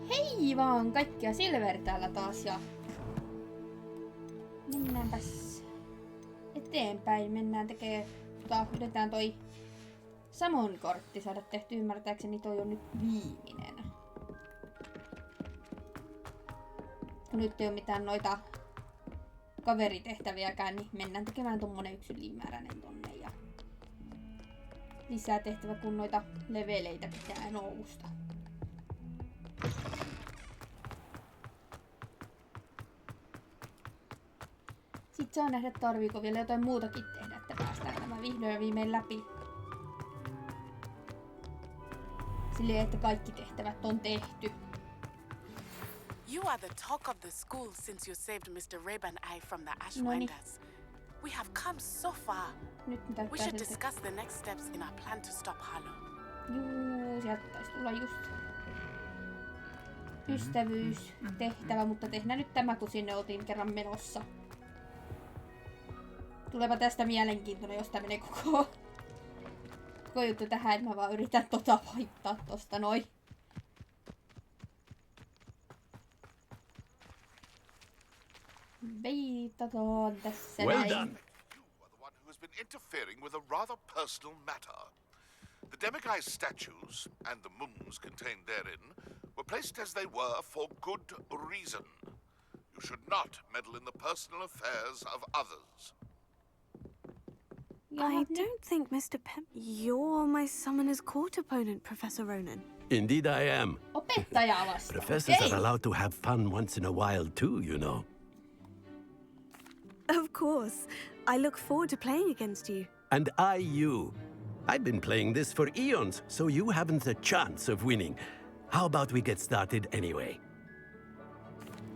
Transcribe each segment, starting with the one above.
Hei vaan kaikkia, Silver täällä taas ja mennäänpäs eteenpäin. Mennään yritetään toi Samon kortti saada tehty, ymmärtääkseni toi on nyt viimeinen. Kun nyt ei oo mitään noita kaveritehtäviäkään, niin mennään tekemään tommonen yksi ylimääräinen tonne ja lisää tehtävä, kun noita leveleitä pitää nousta. Sitten saa nähdä, tarviiko vielä jotain muutakin tehdä, että päästään tämä vihdoin ja viimein läpi. Silleen, että kaikki tehtävät on tehty. You are the talk of the school since you saved Mr. Ray-Ban from the Ashwinders. We have come so far. We should discuss the next steps in our plan to stop Harlow. Juu, sieltä taisi tulla just ystävyystehtävä, mutta tehdään nyt tämä, kun sinne oltiin kerran menossa. Tulepa tästä mielenkiintoinen, jos tää menee koko juttu tähän, että mä vaan yritän vaihtaa tosta noin. Veitataan tässä well näin. Done. You are the one who has been interfering with a rather personal matter. The Demiguise statues and the moons contained therein were placed as they were for good reason. You should not meddle in the personal affairs of others. I don't think Mr. You're my Summoner's Court opponent, Professor Ronan. Indeed I am. Opettaja vasta. Professors are allowed to have fun once in a while too, you know. Of course. I look forward to playing against you. And I you. I've been playing this for eons, so you haven't a chance of winning. How about we get started anyway?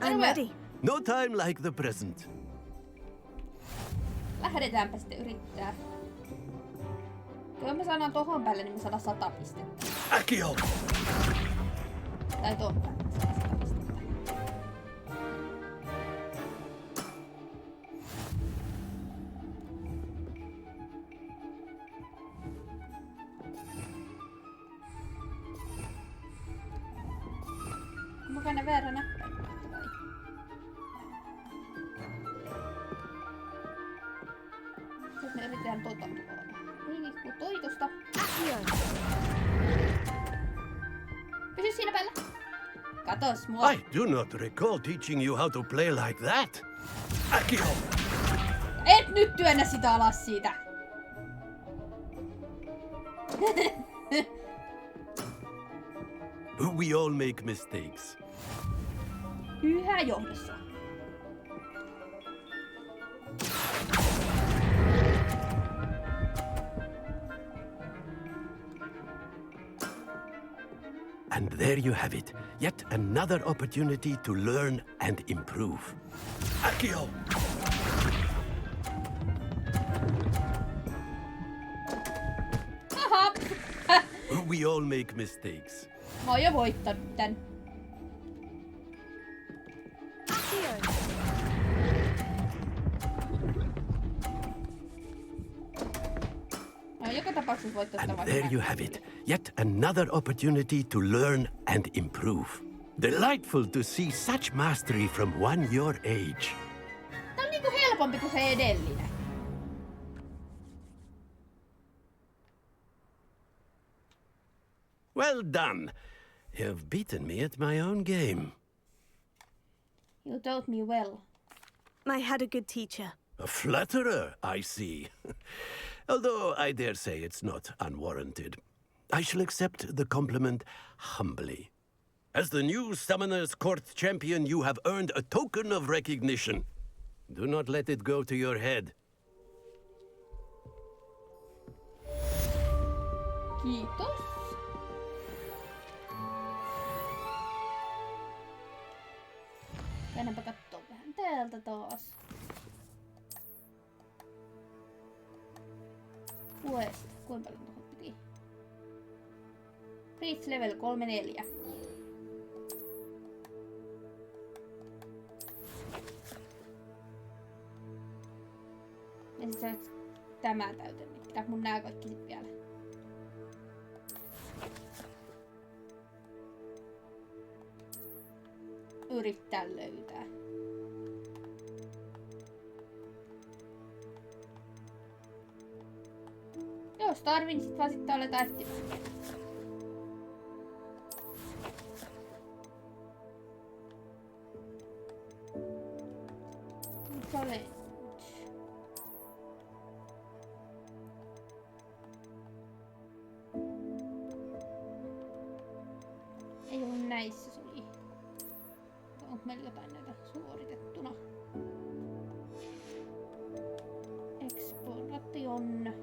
I'm ready. No time like the present. Lähdetäänpä sitten yrittää. Kun me saadaan tohon päälle, niin me saadaan 100 pistettä. Akio! Tai tohon päälle me saadaan 100 pistettä. Onko ne väärä näppäin? Sitten me yritetään tuota. Niin, kun toi tosta. Pysy siinä päällä. Katos mua. I do not recall teaching you how to play like that. Akio! Et nyt työnnä sitä alas siitä. We all make mistakes. Yhä johdossa. And there you have it. Yet another opportunity to learn and improve. Akio! Aha! We all make mistakes. Mä oon jo voittanut tän. No, joka tapauksessa voittanut And tämän. there you have it. Yet another opportunity to learn and improve. Delightful to see such mastery from one your age. Tää on niinku helpompi kuin se edellinen. Well done. You've beaten me at my own game. You taught me well. I had a good teacher. A flatterer, I see. Although I dare say it's not unwarranted. I shall accept the compliment humbly. As the new Summoner's Court champion, you have earned a token of recognition. Do not let it go to your head. Kiitos. Mennäänpä kattoo vähän täältä taas. Quest. Kuinka paljon tuohon piti? Reach level 3-4. Ja sit sä tämä täyteen. Pitää mun nää kaikki sit vielä. yrittää löytää. Jos tarvin, sit vaan sitten aletaan etsimään. Challenge. Ei oo näissä, se oli. Onko meillä jotain näitä suoritettuna? Exploration.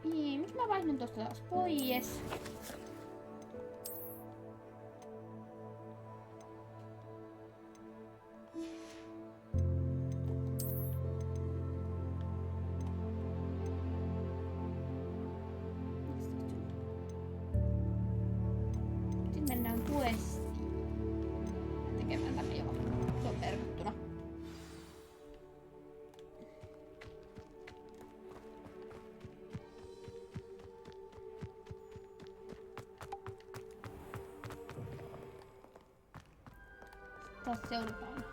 Niin, miksi mä vaihdan tosta taas pois? Sitten mennään questiin. Tekemään tänne johon se on merkittuna. Taas seurataan.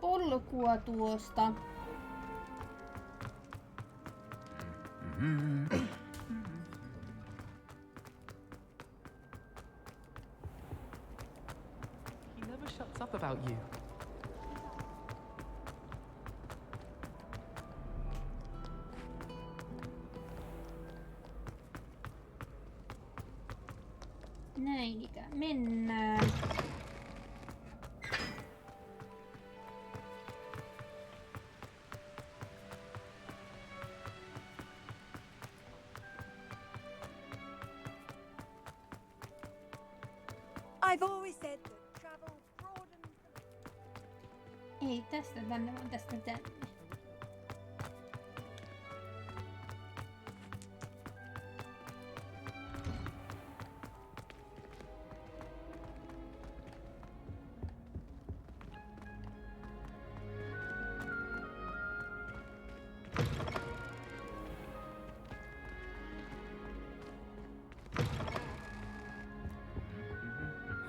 Polkua tuosta. He never shuts up about you. Näin ikään. Mennään. I've always said that travel broadens. Ei tästä tänne, vaan tästä tänne.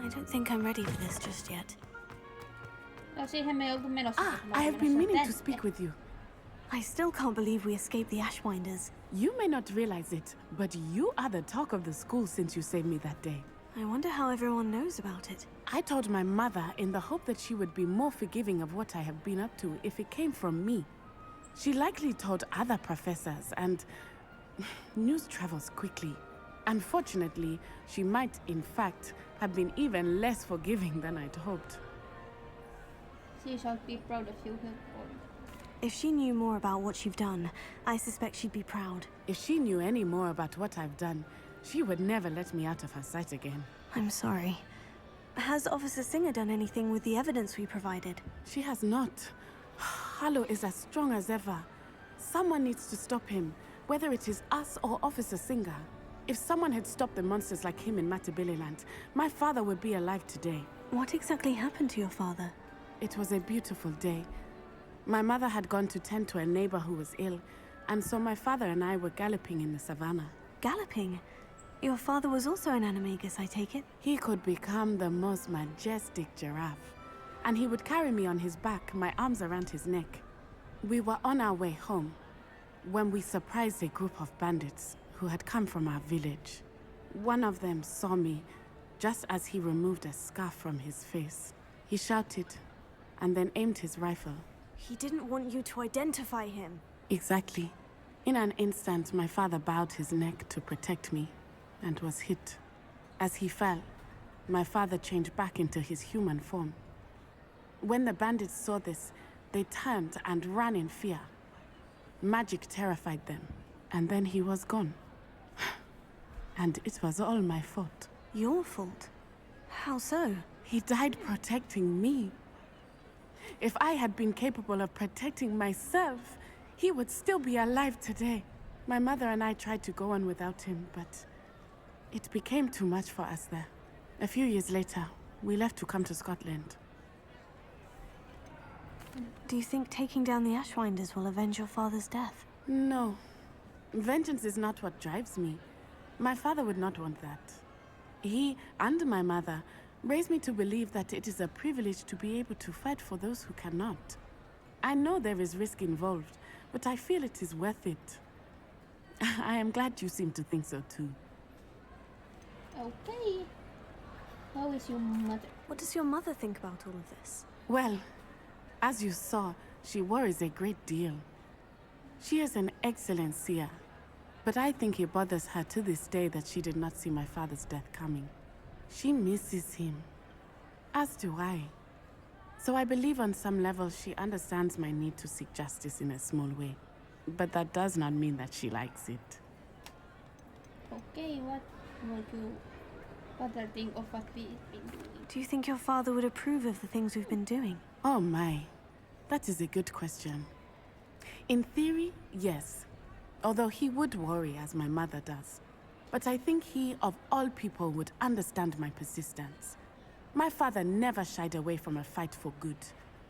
I don't think I'm ready for this just yet. No siihen me ei oltu menossa. I have been meaning to speak with you. I still can't believe we escaped the Ashwinders. You may not realize it, but you are the talk of the school since you saved me that day. I wonder how everyone knows about it. I told my mother in the hope that she would be more forgiving of what I have been up to if it came from me. She likely told other professors, and news travels quickly. Unfortunately, she might, in fact, have been even less forgiving than I'd hoped. She shall be proud of you. If she knew more about what you've done, I suspect she'd be proud. If she knew any more about what I've done, she would never let me out of her sight again. I'm sorry. Has Officer Singer done anything with the evidence we provided? She has not. Harlow is as strong as ever. Someone needs to stop him, whether it is us or Officer Singer. If someone had stopped the monsters like him in Matabeleland, my father would be alive today. What exactly happened to your father? It was a beautiful day. My mother had gone to tend to a neighbor who was ill, and so my father and I were galloping in the savannah. Galloping? Your father was also an animagus, I take it? He could become the most majestic giraffe, and he would carry me on his back, my arms around his neck. We were on our way home when we surprised a group of bandits who had come from our village. One of them saw me just as he removed a scarf from his face. He shouted and then aimed his rifle. He didn't want you to identify him. Exactly. In an instant, my father bowed his neck to protect me and was hit. As he fell, my father changed back into his human form. When the bandits saw this, they turned and ran in fear. Magic terrified them, and then he was gone. And it was all my fault. Your fault? How so? He died protecting me. If I had been capable of protecting myself, he would still be alive today. My mother and I tried to go on without him, but it became too much for us there. A few years later, we left to come to Scotland. Do you think taking down the Ashwinders will avenge your father's death? No. Vengeance is not what drives me. My father would not want that. He and my mother raised me to believe that it is a privilege to be able to fight for those who cannot. I know there is risk involved, but I feel it is worth it. I am glad you seem to think so too. Okay. How is your mother? What does your mother think about all of this? Well, as you saw, she worries a great deal. She is an excellent seer, but I think it bothers her to this day that she did not see my father's death coming. She misses him, as do I. So I believe on some level she understands my need to seek justice in a small way. But that does not mean that she likes it. Okay, what would you father think of what we've been doing? Do you think your father would approve of the things we've been doing? Oh my, that is a good question. In theory, yes. Although he would worry as my mother does. But I think he, of all people, would understand my persistence. My father never shied away from a fight for good,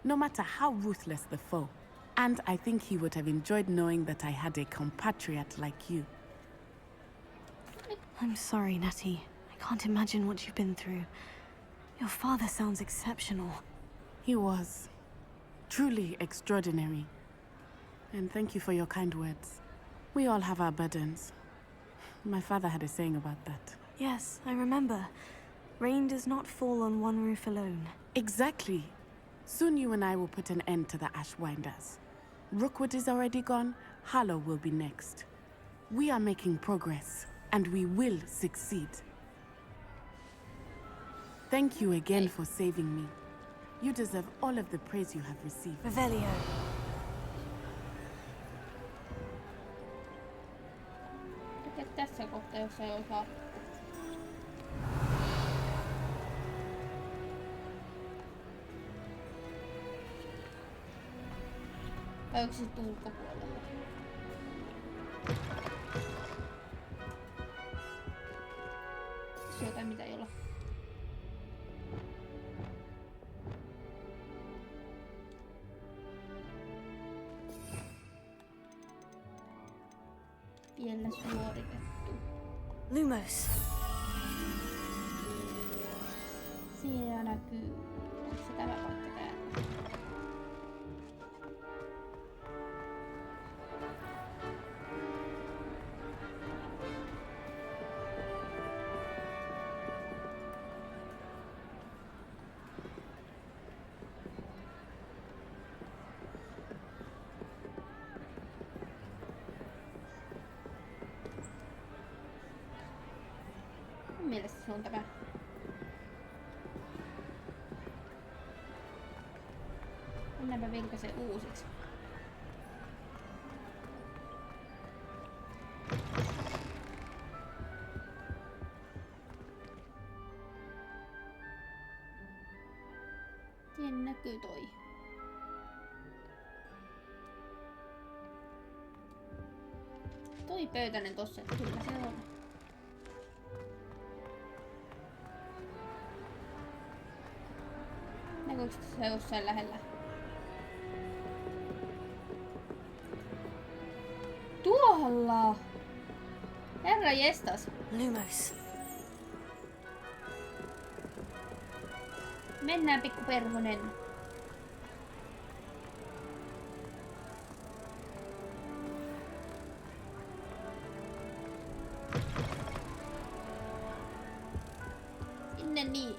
no matter how ruthless the foe. And I think he would have enjoyed knowing that I had a compatriot like you. I'm sorry, Natty. I can't imagine what you've been through. Your father sounds exceptional. He was. Truly extraordinary. And thank you for your kind words. We all have our burdens. My father had a saying about that. Yes, I remember. Rain does not fall on one roof alone. Exactly. Soon you and I will put an end to the Ashwinders. Rookwood is already gone. Harlow will be next. We are making progress, and we will succeed. Thank you again for saving me. You deserve all of the praise you have received. Revelio. Tässä kohtaa, jos ei osaa. Vai onko se sitten ulkopuolella? Se jotain mitä ei olla. Vielä suoritettu. Lumos. Siinä näkyy. Onko se tämä paikka täällä? Mun mielestä se on tämä. Mennäänpä vilkaisee uusiksi. Siihen näkyy toi. Toi pöytänen tossa, kyllä se on. Näkyykö se jossain lähellä? Tuolla! Herra jestas! Lumos. Mennään pikku perhonen. Sinne niin.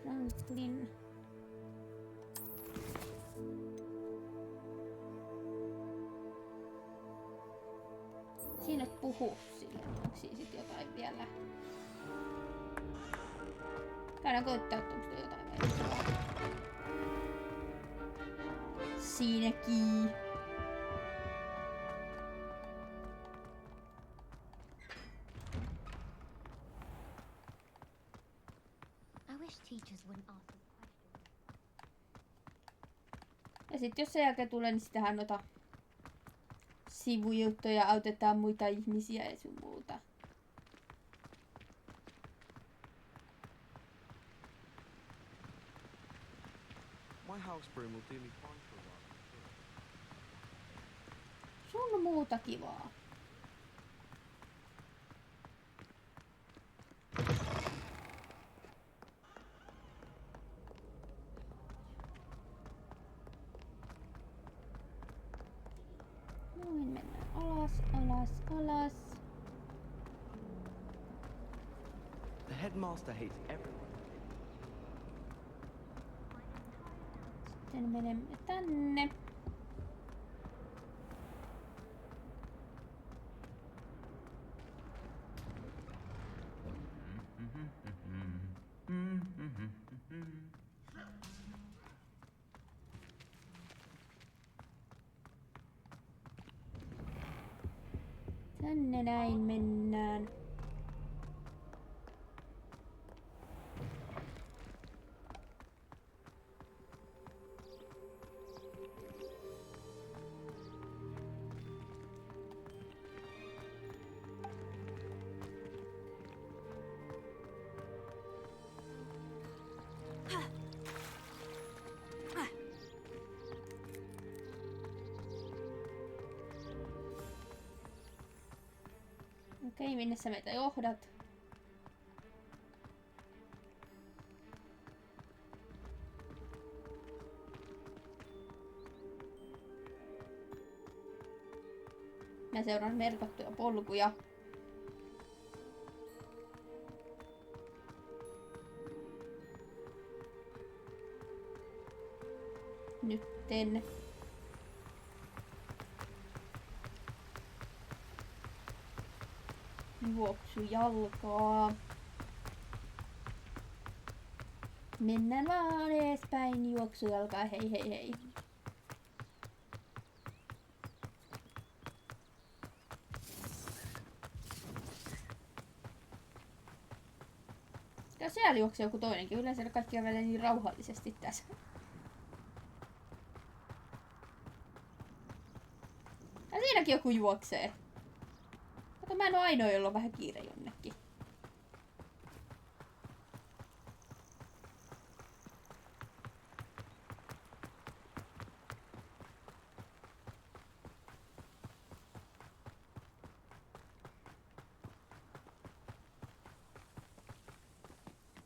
Franklin. Siinä et puhu sille. Onko siinä sit jotain vielä? Käydään koittaa, että onko jotain vielä. Siinäkin. Ja sit jos sen jälkeen tulee, niin sitähän noita sivujuttuja, autetaan muita ihmisiä ja sun muuta. My house broom will do me fine for a while. Sun muuta kivaa. Noin mennään alas, alas, alas. The headmaster hates everyone. Sitten menemme tänne. Tänne näin mennään. Okei, minne sä meitä johdat? Mä seuraan merkattuja polkuja. Nytten. Juoksu jalkaa. Mennään vaan edespäin, juoksu jalkaa, hei hei hei. Ja siellä juoksee joku toinenkin, yleensä kaikki on vielä niin rauhallisesti tässä. Ja siinäkin joku juoksee. Kato, mä en oo ainoa, jolla on vähän kiire jonnekin.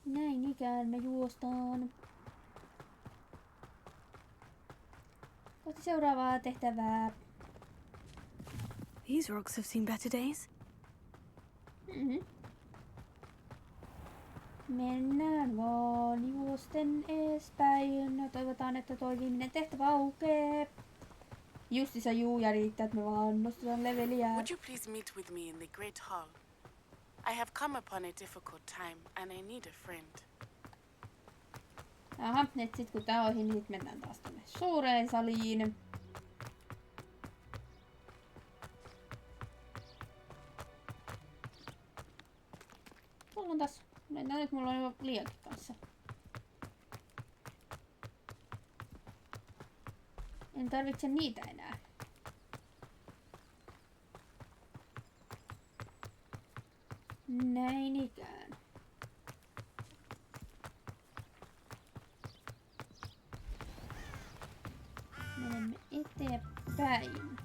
Näin ikään me juostaan. Kohti seuraavaa tehtävää. These rocks have seen better days. Mennään vaan juosten edespäin. No, toivotaan, että toi viimeinen tehtävä aukee. Justissa ja riittää, että me vaan nostetaan leveliä. Would you please meet with me in the Great Hall? I have come upon a difficult time and I need a friend. Aha, et sit kun tää on ohi, niin sit mennään taas tonne suureen saliin. Mulla on taas, mennään nyt, mulla on jo liiankin kanssa. En tarvitse niitä enää. Näin ikään. Menemme eteenpäin.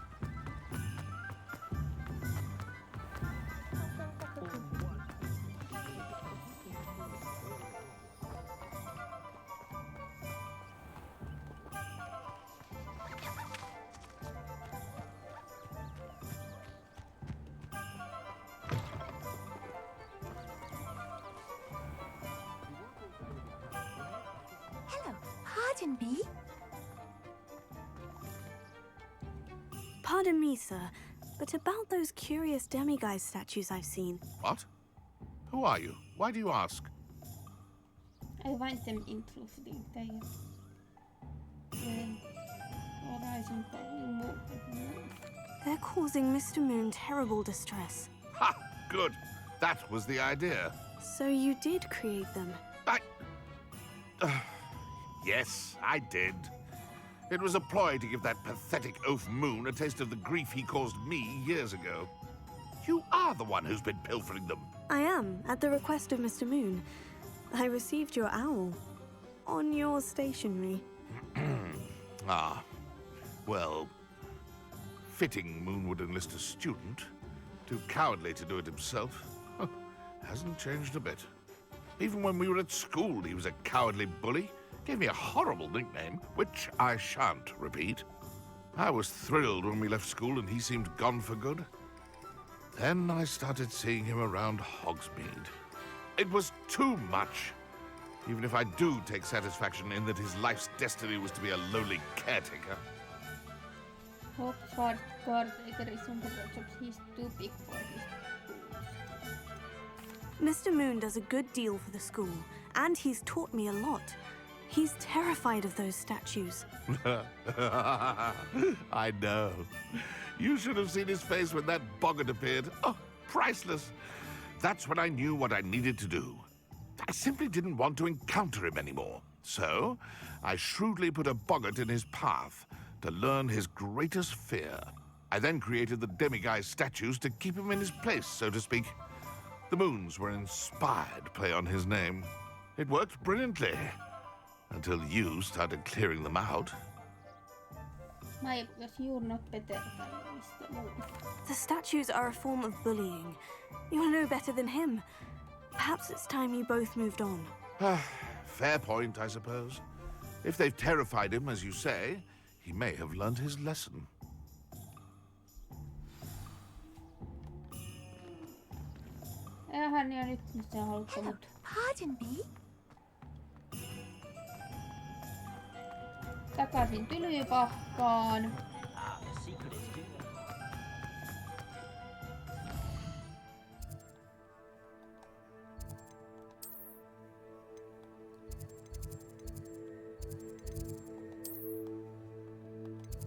Hello, pardon me? Pardon me, sir, but about those curious demiguise statues I've seen. What? Who are you? Why do you ask? I find them interesting. They're causing Mr. Moon terrible distress. Ha! Good. That was the idea. So you did create them? Yes, I did. It was a ploy to give that pathetic oaf Moon a taste of the grief he caused me years ago. You are the one who's been pilfering them. I am, at the request of Mr. Moon. I received your owl. On your stationery. Ah. Well, fitting Moon would enlist a student. Too cowardly to do it himself. Hasn't changed a bit. Even when we were at school, he was a cowardly bully. Gave me a horrible nickname, which I shan't repeat. I was thrilled when we left school and he seemed gone for good. Then I started seeing him around Hogsmeade. It was too much. Even if I do take satisfaction in that his life's destiny was to be a lowly caretaker. Hogwarts caretaker is on the jobs. He's too big for his boots. Mr. Moon does a good deal for the school, and he's taught me a lot. He's terrified of those statues. I know. You should have seen his face when that boggart appeared. Oh, priceless. That's when I knew what I needed to do. I simply didn't want to encounter him anymore. So, I shrewdly put a boggart in his path to learn his greatest fear. I then created the demiguise statues to keep him in his place, so to speak. The moons were inspired play on his name. It worked brilliantly. Until you started clearing them out. You're not better than Mr. Moon. The statues are a form of bullying. You'll know better than him. Perhaps it's time you both moved on. Fair point, I suppose. If they've terrified him, as you say, he may have learned his lesson. Hän ja nyt se on haluttanut. Pardon me? Takaisin Tylypahkaan.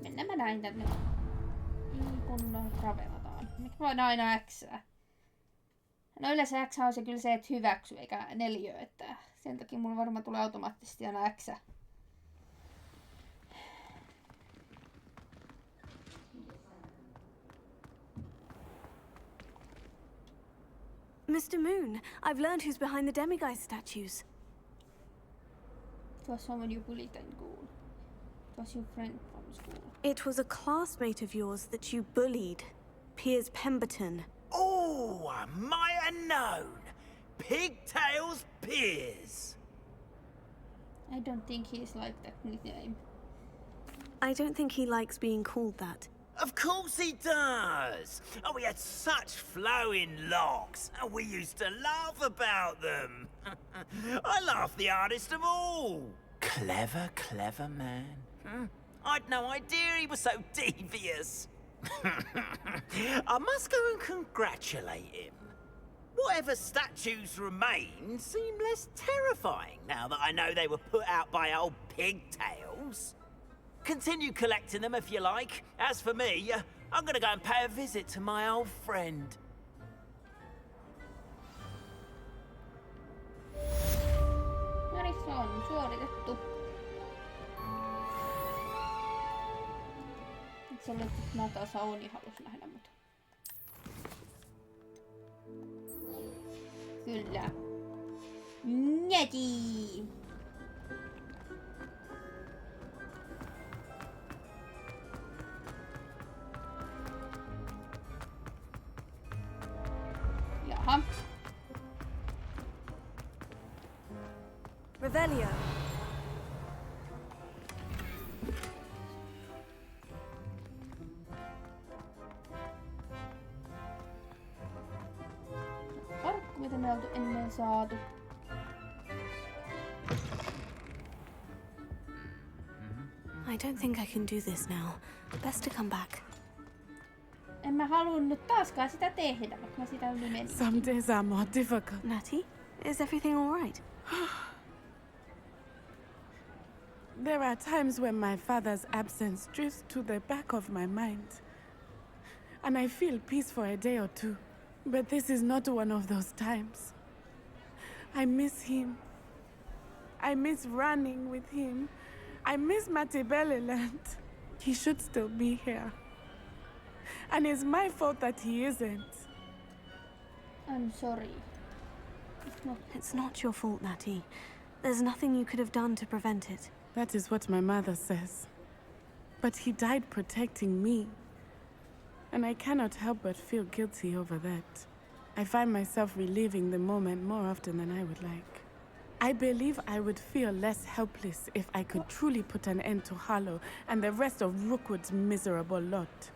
Mennään mä näin tänne. Kun travelataan. Miksi mä voin aina Xää? No yleensä X on se kyllä se, että hyväksy eikä neliö, että sen takia mulla varmaan tulee automaattisesti aina X. Mr. Moon, I've learned who's behind the demiguise statues. It was someone you bullied in school. It was your friend from school. It was a classmate of yours that you bullied, Piers Pemberton. Oh, I might have known. Pigtails Piers. I don't think he's like that nickname. I don't think he likes being called that. Of course he does. Oh, we had such flowing locks, and we used to laugh about them. I laughed the hardest of all. Clever, clever man. I'd no idea he was so devious. I must go and congratulate him. Whatever statues remain seem less terrifying now that I know they were put out by old pigtails. Continue collecting them if you like. As for me, I'm gonna go and pay a visit to my old friend. No niin, se on suoritettu. Nyt se oli, että Natasa Oni halus nähdä mut. Kyllä. Njäki! Jaha. Revelio. Arkku, mitä me oltu ennen saatu. I don't think I can do this now. Best to come back. En mä halunnut taaskaan sitä tehdä, vaikka mä sitä yli menin. Some days are more difficult. Natty, is everything all right? There are times when my father's absence drifts to the back of my mind. And I feel peace for a day or two. But this is not one of those times. I miss him. I miss running with him, I miss Matibeleland. He should still be here. And it's my fault that he isn't. I'm sorry. It's not your fault, Natty. There's nothing you could have done to prevent it. That is what my mother says. But he died protecting me. And I cannot help but feel guilty over that. I find myself reliving the moment more often than I would like. I believe I would feel less helpless if I could truly put an end to Harlow and the rest of Rookwood's miserable lot.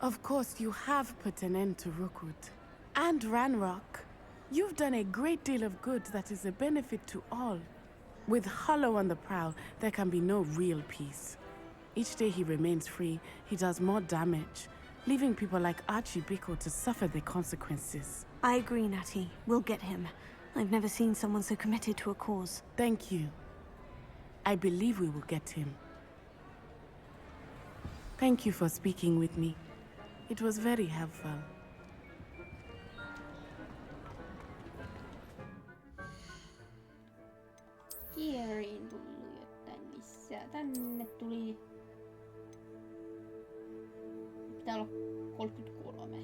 Of course, you have put an end to Rookwood. And Ranrock. You've done a great deal of good that is a benefit to all. With Harlow on the prowl, there can be no real peace. Each day he remains free, he does more damage, leaving people like Archie Bickle to suffer the consequences. I agree, Natty. We'll get him. I've never seen someone so committed to a cause. Thank you. I believe we will get him. Thank you for speaking with me. It was very helpful. Kieriin tuli jotain lisää. Tänne tuli... Pitää olla 33.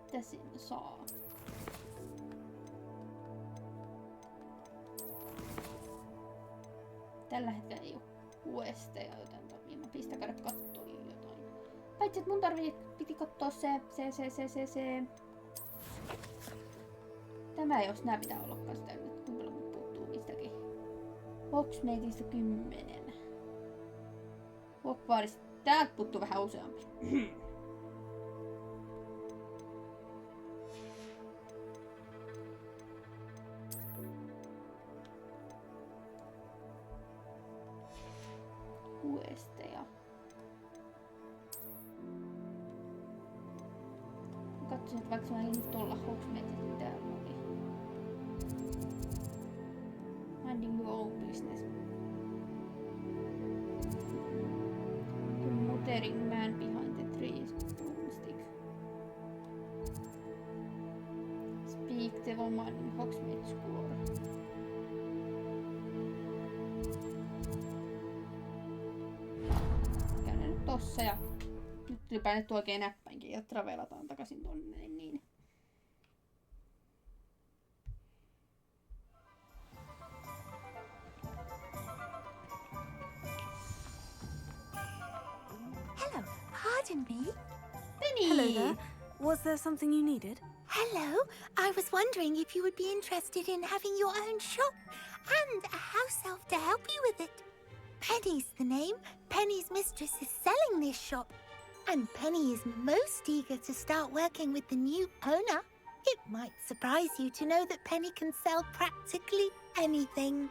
Mitä sinne saa? Tällä hetkellä ei oo questeja, joten mä pistän käydä kattoo jotain. Paitsi että mun piti kattoo se. Tämä jos nää pitää olla kans täynnä, että kuinka paljon mun puuttuu mistäkin. Hogsmeadeista 10. Hogwartsista täältä puuttuu vähän useampi. Questeja. Katsoin, että vaikka mä olin tuolla Hogsmeadessa, niin täällä oli. Minding your own business. The muttering man behind the trees. Broomstick. Speak the woman in Hogsmeade Square. Käydään nyt tossa ja nyt tuli painettu oikein näppäinkin ja travelataan takaisin tonne niin. Hello, pardon me. Penny! Hello there. Was there something you needed? Hello, I was wondering if you would be interested in having your own shop and a house elf to help you with it. Penny's the name. Penny's mistress is selling this shop. And Penny is most eager to start working with the new owner. It might surprise you to know that Penny can sell practically anything.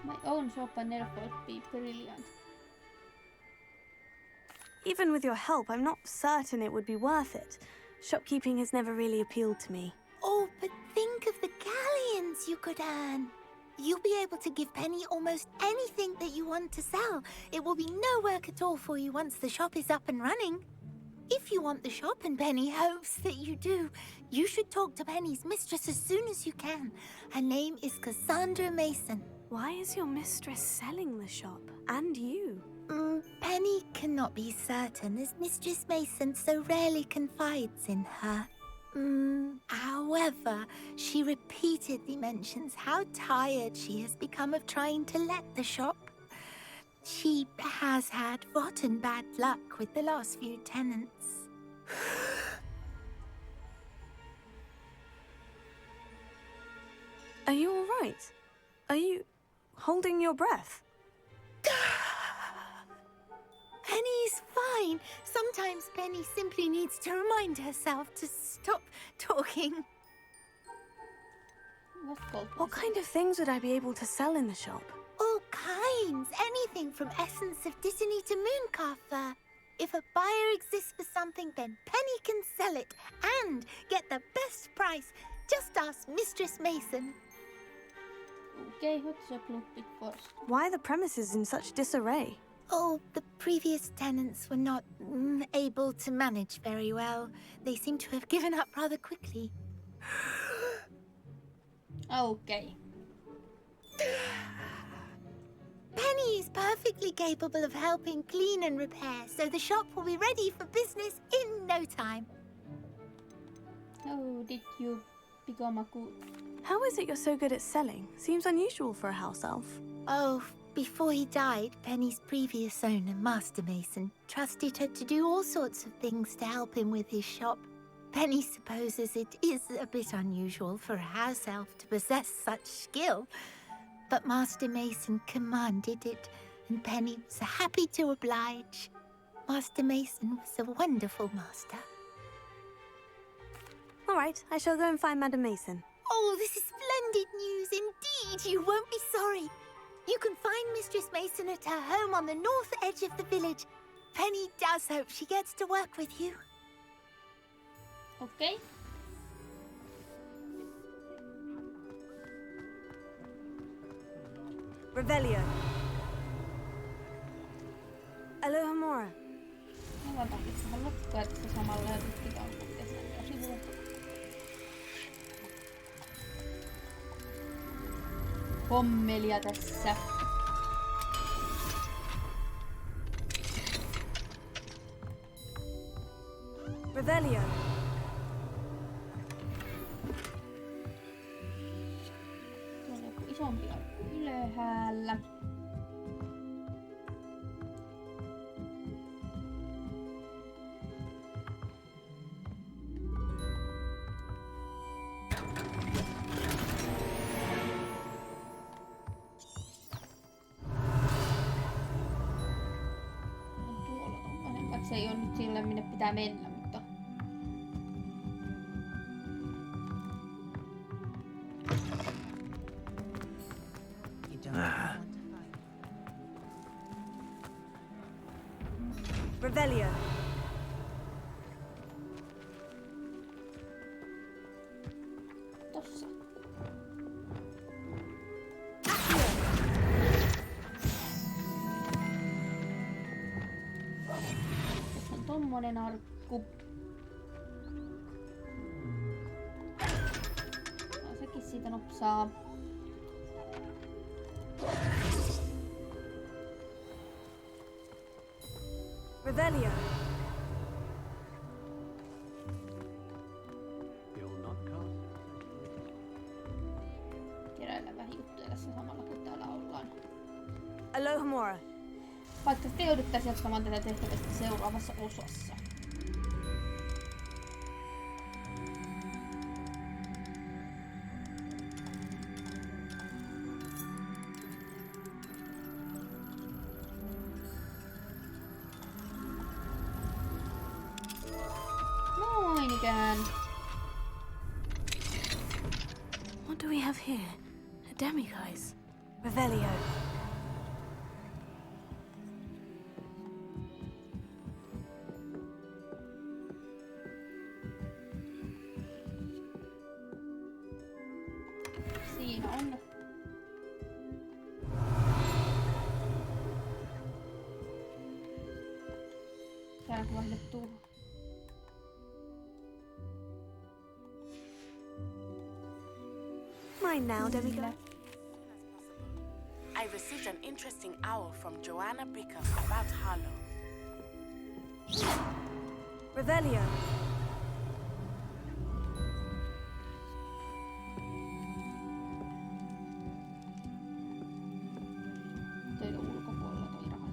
My own shop and elf would be brilliant. Even with your help, I'm not certain it would be worth it. Shopkeeping has never really appealed to me. Oh, but think of the galleons you could earn. You'll be able to give Penny almost anything that you want to sell. It will be no work at all for you once the shop is up and running. If you want the shop and Penny hopes that you do, you should talk to Penny's mistress as soon as you can. Her name is Cassandra Mason. Why is your mistress selling the shop? And you? Penny cannot be certain as Mistress Mason so rarely confides in her. However, she repeatedly mentions how tired she has become of trying to let the shop. She has had rotten bad luck with the last few tenants. Are you all right? Are you holding your breath? Penny's fine. Sometimes Penny simply needs to remind herself to stop talking. What kind of things would I be able to sell in the shop? All kinds. Anything from essence of Disney to Mooncalf fur. If a buyer exists for something, then Penny can sell it and get the best price. Just ask Mistress Mason. Okay, what's up, look bit first? Why are the premises in such disarray? Oh, the previous tenants were not able to manage very well. They seem to have given up rather quickly. Okay. Penny is perfectly capable of helping clean and repair, so the shop will be ready for business in no time. Oh, did you become a good? How is it you're so good at selling? Seems unusual for a house elf. Oh, before he died, Penny's previous owner, Master Mason, trusted her to do all sorts of things to help him with his shop. Penny supposes it is a bit unusual for a house elf to possess such skill, but Master Mason commanded it, and Penny was happy to oblige. Master Mason was a wonderful master. All right, I shall go and find Madam Mason. Oh, this is splendid news indeed. You won't be sorry. You can find Mistress Mason at her home on the north edge of the village. Penny does hope she gets to work with you. Okay. Revelio. Alohomora. Mä tarvitsen lukkaa, että se samalla ja tutkitaan kesän sivulla. Hommelia tässä. Revelio. Tuolla on joku isompi arkku ylhäällä. Se ei ole nyt sillä, minne pitää mennä, mutta... Revelio. Tossa. Tässä on tommonen arkku. No, sekin siitä nopsaa. Revelio. Keräillä vähän juttuja tässä samalla kun täällä ollaan. Alohomora. Vaikka sitten jouduttaisiin jatkamaan tätä tehtävästä seuraavassa osassa. Noin ikään. What do we have here? A demiguise. Revelio. Siinä on. Täällä vaihdettuu. Mine now, demiguise. I received an interesting owl from Joanna Bicker about Harlow. Revelio. Töiden ulkopuolella toi raha.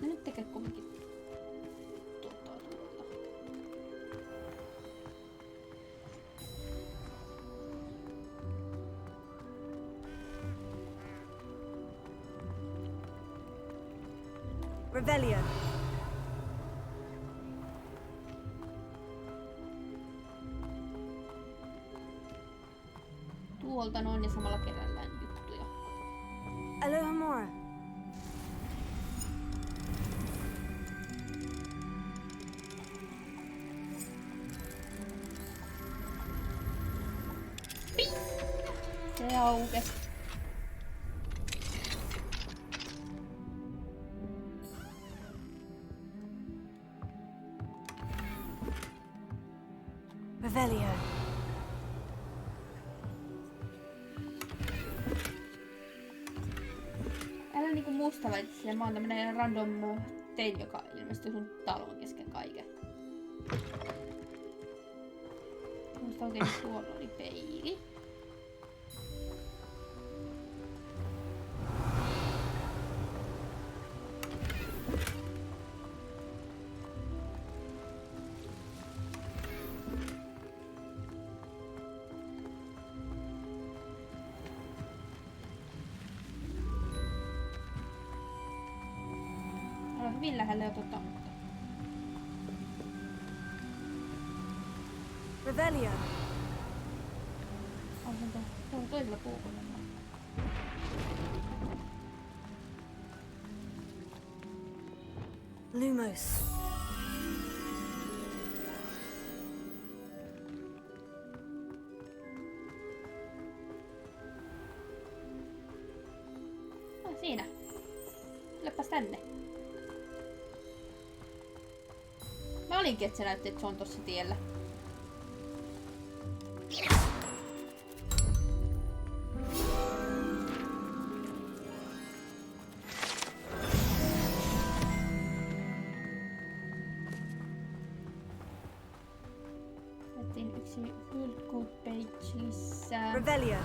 No nyt tekee kumminkin tuolta. Revelio. Tuolta tuolta noin ja samalla kerällään juttuja. Aloha Mora. Se aukesi. Revelio. Älä niinku musta väitä silleen, mä oon tämmönen random tein, joka ilmestyy sun talon kesken kaiken. Musta oikein tuolla oli peili. Olen hyvin lähellä jo mutta... Revelio. On tuolla toisella puukolla. Lumos. Siinä. Tulepas tänne. Mä olinkin, että sä näytti, että se on tossa tiellä. Otettiin yksi Good Good Page lisää. Revelio.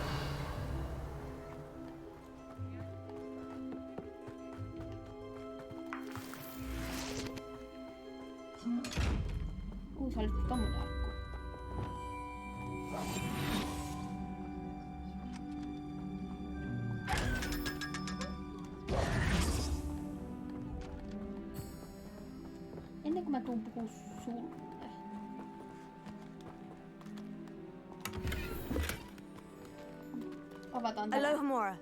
Se oli tommonen arkku. Ennen kuin mä tuun puhuu sulle. Avataan tää. Aloha Mora.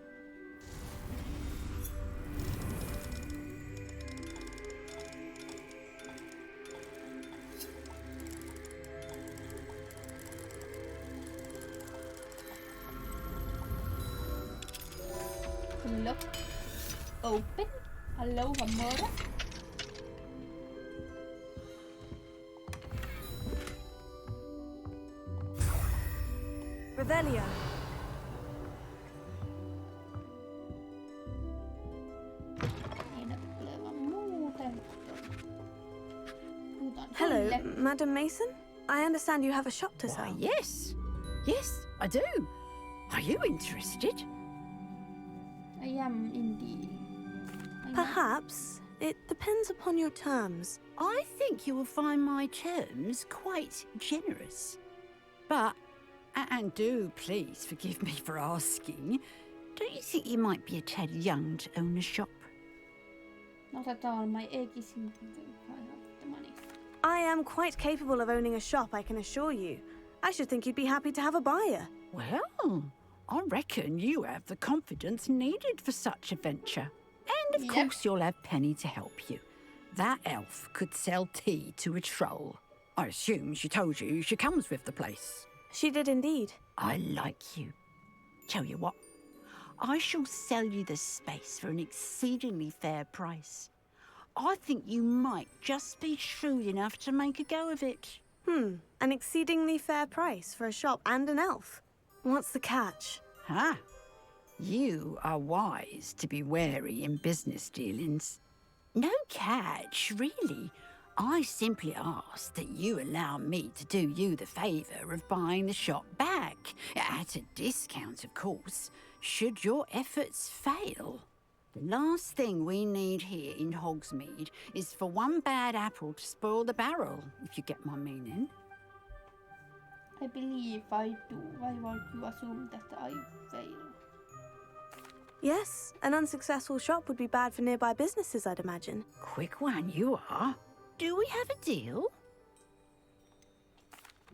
Lock. Open. Aloha Mora. Revelio. Hello, Madam Mason. I understand you have a shop to sell. Why, yes. Yes, I do. Are you interested? I am indeed. Perhaps. It depends upon your terms. I think you will find my terms quite generous. But, and do please forgive me for asking, don't you think you might be a tad young to own a shop? Not at all. My age is I have the money. I am quite capable of owning a shop, I can assure you. I should think you'd be happy to have a buyer. Well, I reckon you have the confidence needed for such a venture. And of course you'll have Penny to help you. That elf could sell tea to a troll. I assume she told you she comes with the place. She did indeed. I like you. Tell you what, I shall sell you the space for an exceedingly fair price. I think you might just be shrewd enough to make a go of it. An exceedingly fair price for a shop and an elf. What's the catch? Huh? You are wise to be wary in business dealings. No catch, really. I simply ask that you allow me to do you the favour of buying the shop back. At a discount, of course, should your efforts fail. The last thing we need here in Hogsmeade is for one bad apple to spoil the barrel, if you get my meaning. I believe I do. Why would you assume that I fail? Yes, an unsuccessful shop would be bad for nearby businesses, I'd imagine. Quick one you are. Do we have a deal?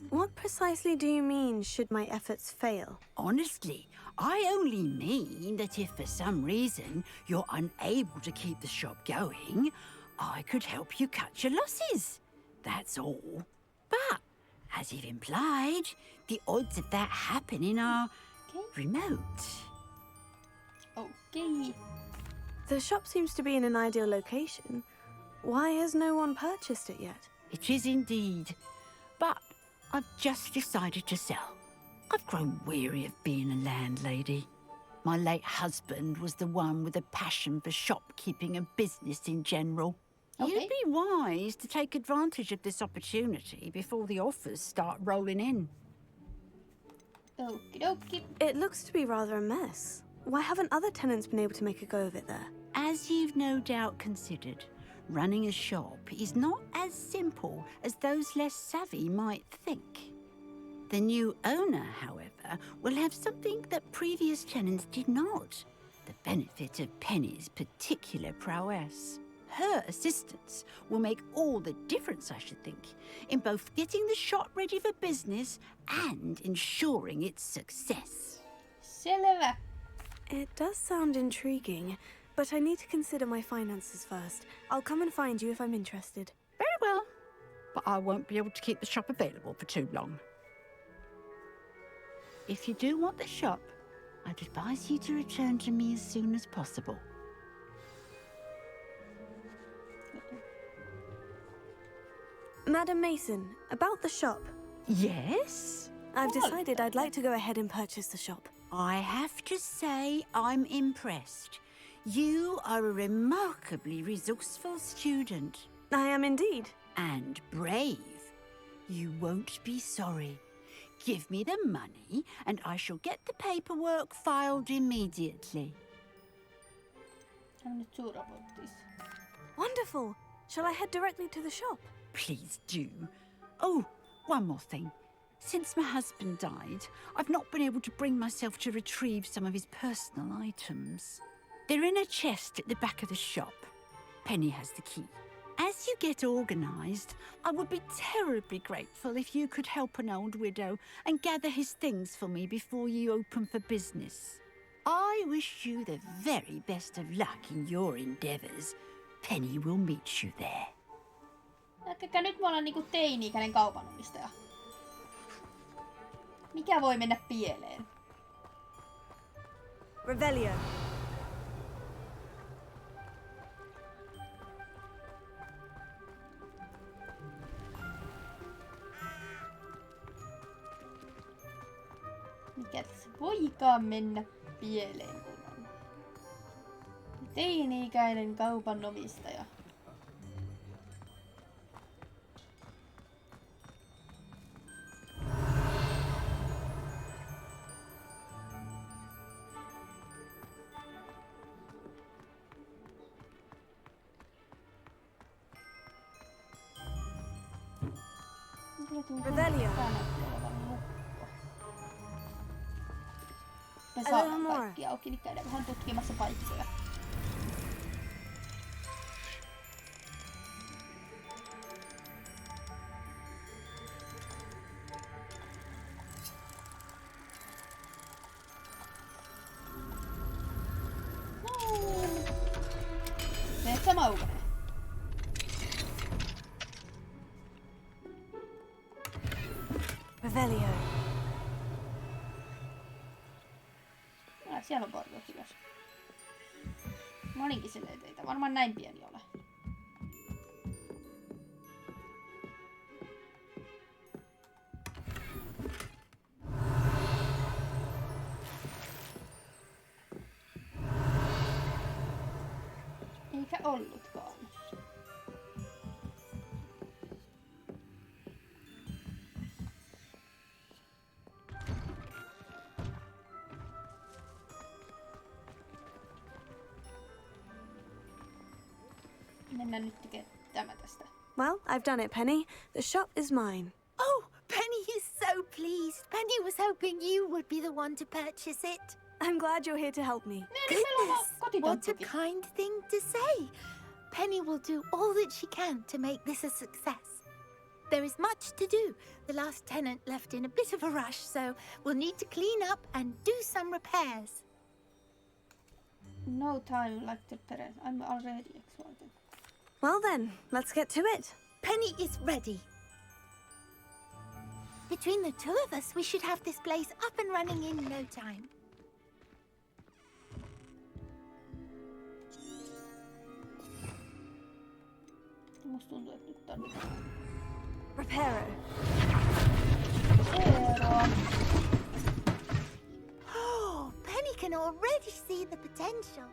What precisely do you mean, should my efforts fail? Honestly, I only mean that if for some reason you're unable to keep the shop going, I could help you cut your losses. That's all. But, as you've implied, the odds of that happening are remote. Okay. The shop seems to be in an ideal location. Why has no one purchased it yet? It is indeed. But I've just decided to sell. I've grown weary of being a landlady. My late husband was the one with a passion for shopkeeping and business in general. Okay. You'd be wise to take advantage of this opportunity before the offers start rolling in. Okie dokie. It looks to be rather a mess. Why haven't other tenants been able to make a go of it there? As you've no doubt considered, running a shop is not as simple as those less savvy might think. The new owner, however, will have something that previous tenants did not. The benefit of Penny's particular prowess. Her assistance will make all the difference, I should think, in both getting the shop ready for business and ensuring its success. Selvä. It does sound intriguing, but I need to consider my finances first. I'll come and find you if I'm interested. Very well, but I won't be able to keep the shop available for too long. If you do want the shop, I'd advise you to return to me as soon as possible. Madam Mason, about the shop. Yes? I've decided I'd like to go ahead and purchase the shop. I have to say I'm impressed. You are a remarkably resourceful student. I am indeed. And brave. You won't be sorry. Give me the money and I shall get the paperwork filed immediately. Wonderful. Shall I head directly to the shop? Please do. Oh, one more thing. Since my husband died, I've not been able to bring myself to retrieve some of his personal items. They're in a chest at the back of the shop. Penny has the key. As you get organised, I would be terribly grateful if you could help an old widow and gather his things for me before you open for business. I wish you the very best of luck in your endeavours. Penny will meet you there. Ehkä nyt mä olen niinku teini-ikäinen kaupanomistaja. Mikä voi mennä pieleen? Revelio. Mikä tässä voikaan mennä pieleen, kun on teini-ikäinen kaupanomistaja. Revelio. Me saadaan kaikki auki, niin käydään vähän tutkimassa paikkoja. Meet mauka. Revelio. Siellä on korjaukin myös. Mä olinkin silleen teitä. Varmaan näin pieni ole. Eikä ollutkaan. Mennään nyt tekemään tämä tästä. Well, I've done it, Penny. The shop is mine. Oh, Penny is so pleased. Penny was hoping you would be the one to purchase it. I'm glad you're here to help me. Goodness, what a kind thing to say. Penny will do all that she can to make this a success. There is much to do. The last tenant left in a bit of a rush, so we'll need to clean up and do some repairs. No time like the parents. I'm already exhausted. Well then, let's get to it. Penny is ready. Between the two of us, we should have this place up and running in no time. Musta tuntuu, että nyt on... Reparo. Oh, Penny can already see the potential.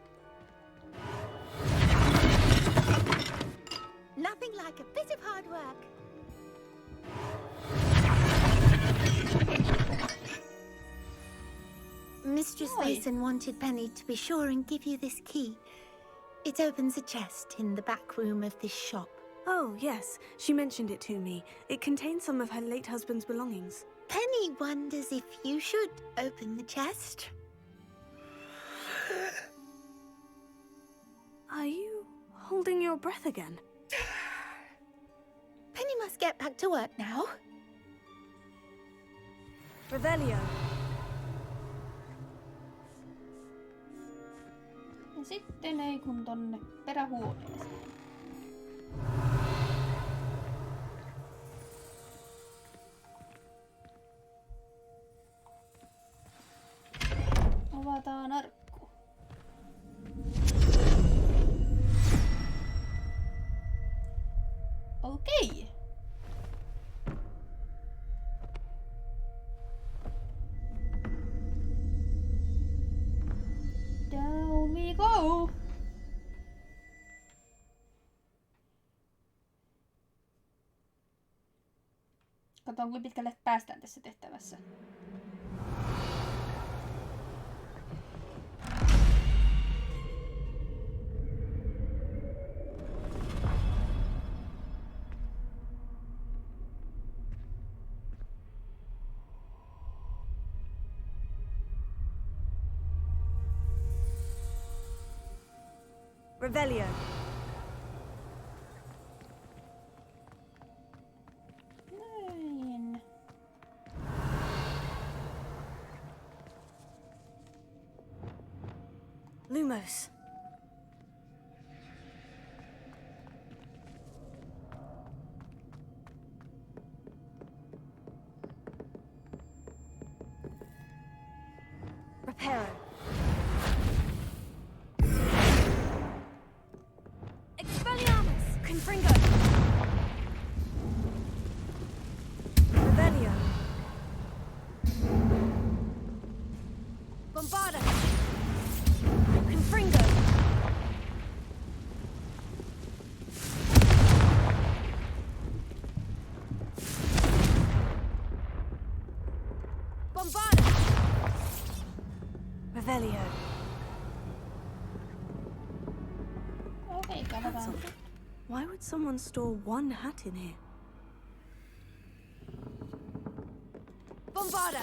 Nothing like a bit of hard work. Mistress Mason wanted Penny to be sure and give you this key. It opens a chest in the back room of this shop. Oh, yes. She mentioned it to me. It contains some of her late husband's belongings. Penny wonders if you should open the chest. Are you holding your breath again? Penny must get back to work now. Revelio. Ja sitten ei kun tonne perähuoneeseen. Avataan arkku. Okei. Down we go. Katsotaan kuinka pitkälle päästään tässä tehtävässä. Revelio. Näin. Lumos. Reparo. Expelliarmus! Confringo! Revelio! Bombarda! Confringo! Bombarda! Revelio! Okei, katsotaan. Why would someone store one hat in here? Bombarda!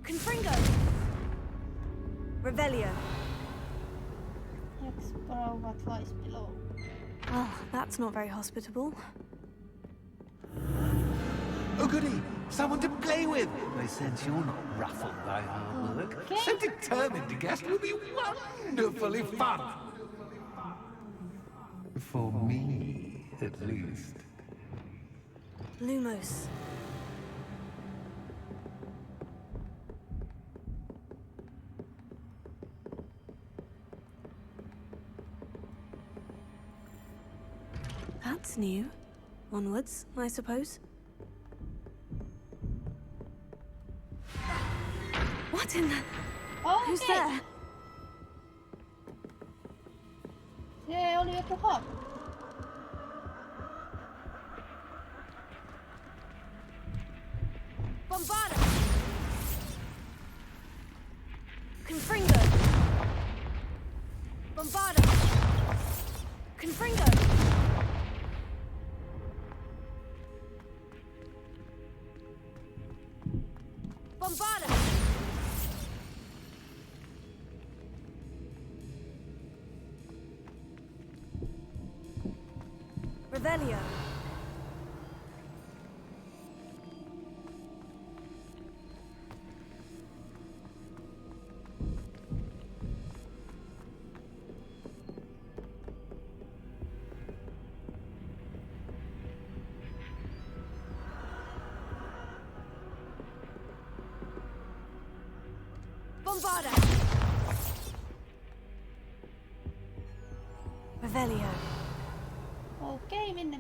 Confringo! Revelio! Explore what lies below. Oh, that's not very hospitable. Oh goody! Someone to play with! I sense you're not ruffled by hard work. Okay. So determined to guest will be wonderfully fun! For me, at least. Lumos. That's new. Onwards, I suppose. What in the... Oh, Who's okay. there? Se oli joku hahmo. Bombarda! Confringo! Bombarda! Confringo! Bombarda! Revelio. Bombarda. Revelio. Okei, minne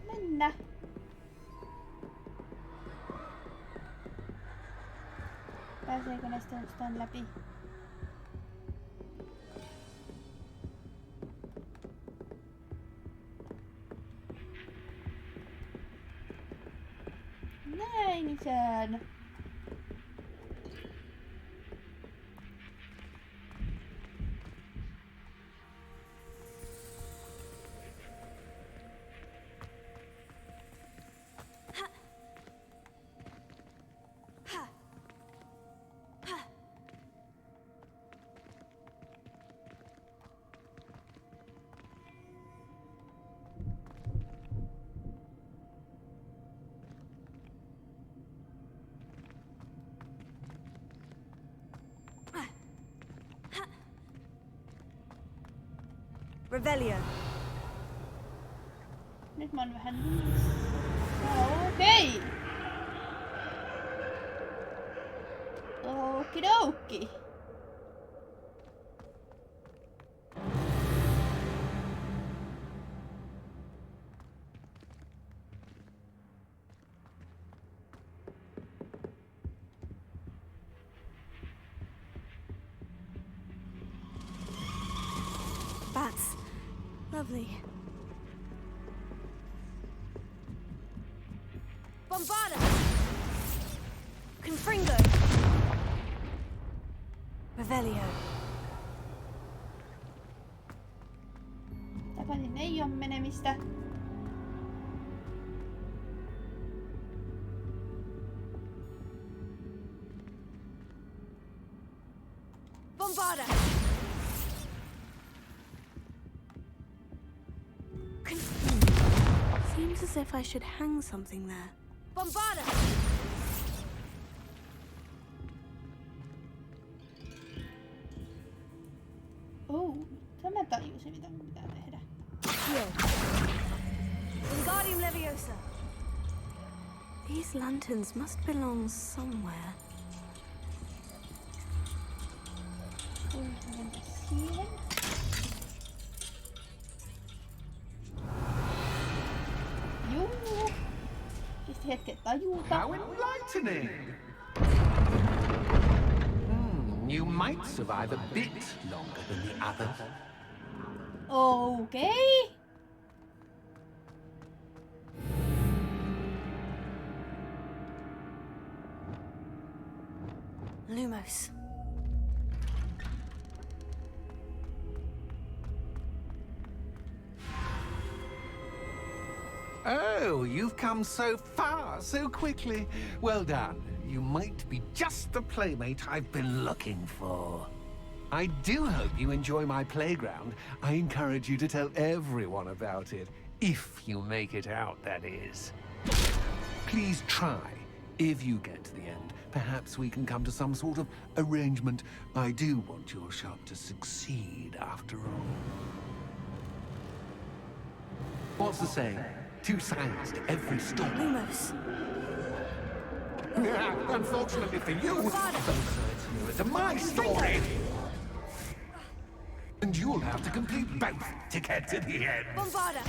mennä? Pääseekö näistä nyt tän läpi? Näin ikään. Revelio. Nyt mä oon vähän... Okei! Okidoki. Bats. Lovely. Bombarda! Confringo! Revelio. Takaisin ei oo menemistä. Bombarda! Seems as if I should hang something there. Bombarda! Mä tajusin, mitä mun pitää tehdä. Wingardium Leviosa. These lanterns must belong somewhere. Siihen. Juu. Kesti hetken tajuta. How enlightening! You might survive a bit longer than the others. Okay. Lumos. Oh, you've come so far, so quickly. Well done. You might be just the playmate I've been looking for. I do hope you enjoy my playground. I encourage you to tell everyone about it. If you make it out, that is. Please try. If you get to the end, perhaps we can come to some sort of arrangement. I do want your shop to succeed, after all. What's the saying? 2 sides to every story. Lumos. Unfortunately for you, both sides mirror to my story. And you'll have to complete both to get to the end. Bombarda.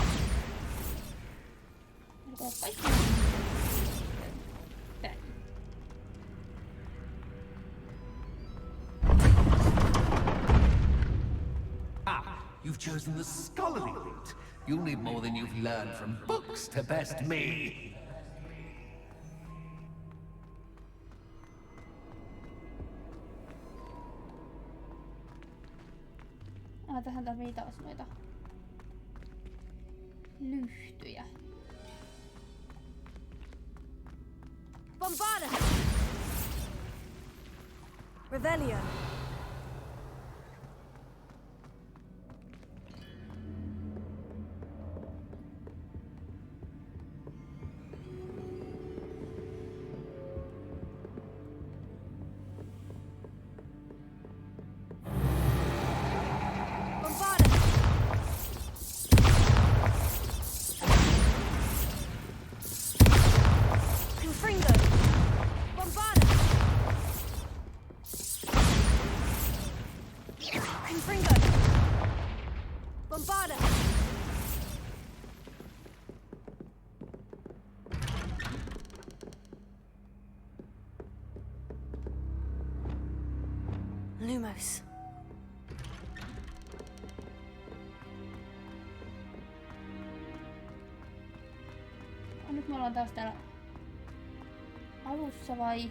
Ah, you've chosen the scholarly route. You'll need more than you've learned from books to best me. Tähän tarvii taas noita lyhtyjä. Bombarda. Revelio. Lumos. Nyt me ollaan taas täällä alussa vai?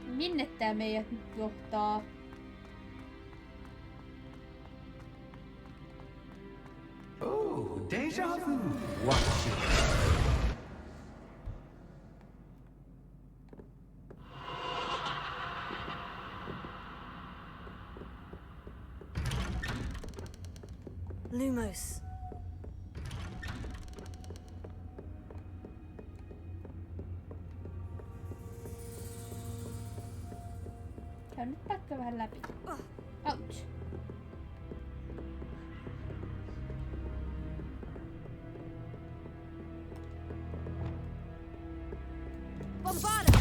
Minne tää meidät nyt johtaa? Oh, déjà vu. Watch it. Lumos. Käy nyt pätkö vähän läpi. Ouch. Bombarda!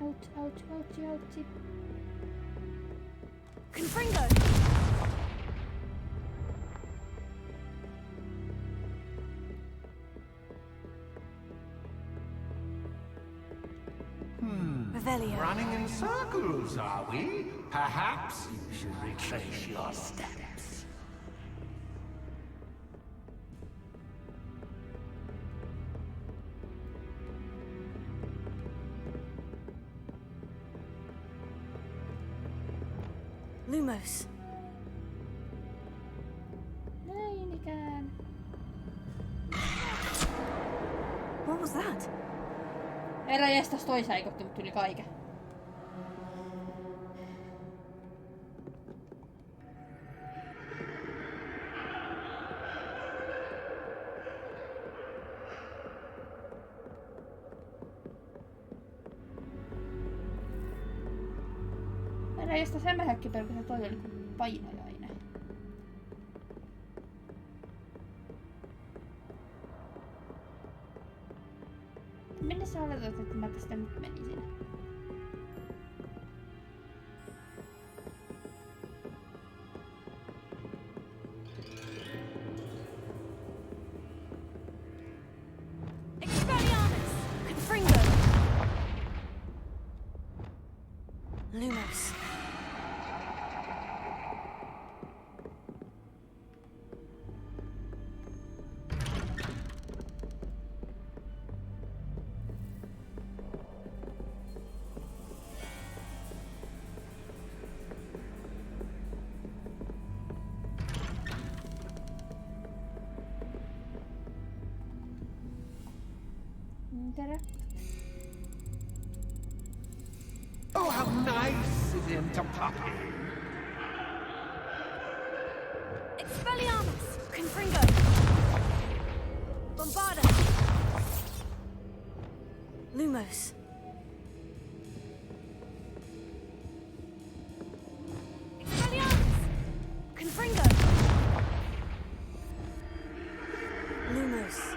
Ouch, ouch, ouch, ouch. Confringo! Revelio. Running in circles, are we? Perhaps you should retrace your steps. Lumos. Näin ikään. What was that? Herra jestas, toi säikotti mut yli kaiken. Herra jestas, en mä häkkipelkäs, toi oli niinku painajainen. Minne sä oletat, että mä tästä nyt menisin? Expelliarmus! Confringo! Lumos. Oh, how nice of him to pop in. Expelliarmus! Confringo! Bombarda! Lumos. Expelliarmus! Confringo! Lumos.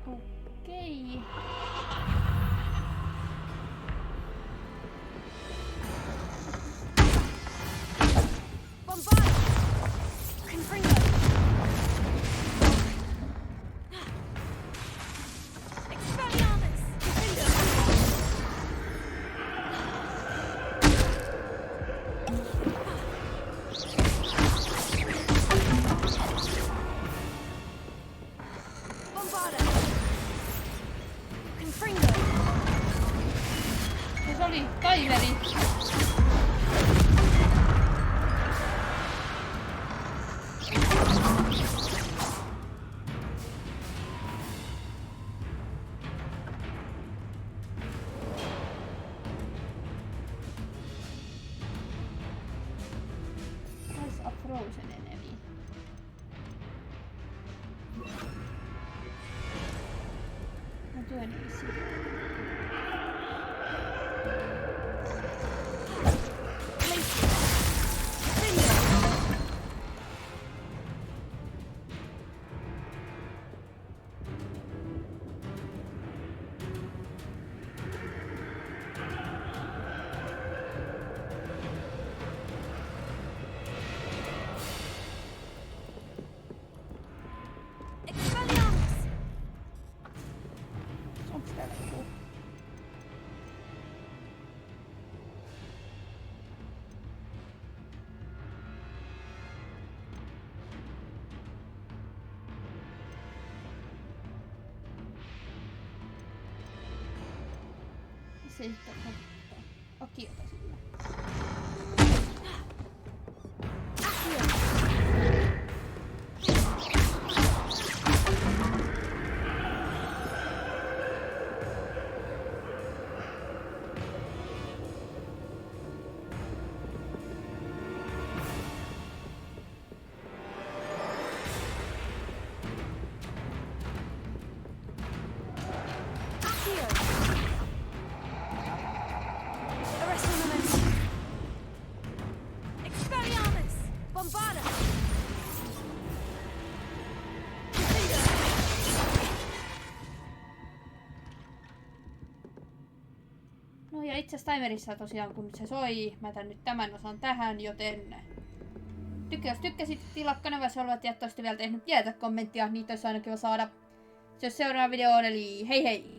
Okei. Bombarda! Confringo! Expelliarmus! Confringo! Bombarda! Confringo! Se oli kaileri. Where's a frozen enemy? No työn isi. se sitten okiota sillä. No ja itse asiassa timerissa tosiaan kun se soi, mä jätän nyt tämän osan tähän, joten jos tykkäsit, tilaa kanavassa olevat ja et vielä tehnyt, jätä kommenttia, niitä olisi aina kiva saada. Se olisi seuraava video, eli hei hei!